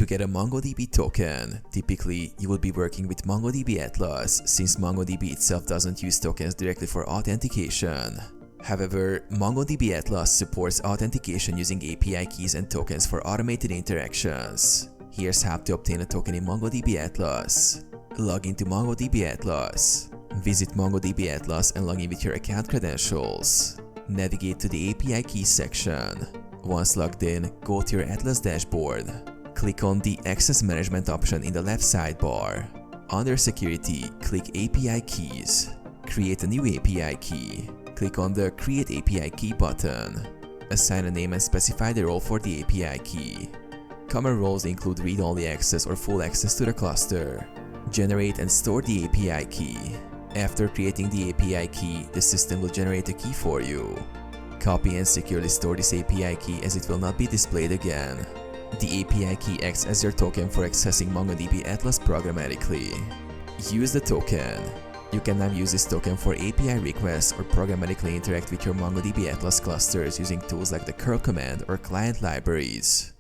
To get a MongoDB token, typically you will be working with MongoDB Atlas since MongoDB itself doesn't use tokens directly for authentication. However, MongoDB Atlas supports authentication using API keys and tokens for automated interactions. Here's how to obtain a token in MongoDB Atlas. Log into MongoDB Atlas. Visit MongoDB Atlas and log in with your account credentials. Navigate to the API keys section. Once logged in, go to your Atlas dashboard. Click on the Access Management option in the left sidebar. Under Security, click API Keys. Create a new API key. Click on the Create API Key button. Assign a name and specify the role for the API key. Common roles include read-only access or full access to the cluster. Generate and store the API key. After creating the API key, the system will generate a key for you. Copy and securely store this API key as it will not be displayed again. The API key acts as your token for accessing MongoDB Atlas programmatically. Use the token. You can now use this token for API requests or programmatically interact with your MongoDB Atlas clusters using tools like the curl command or client libraries.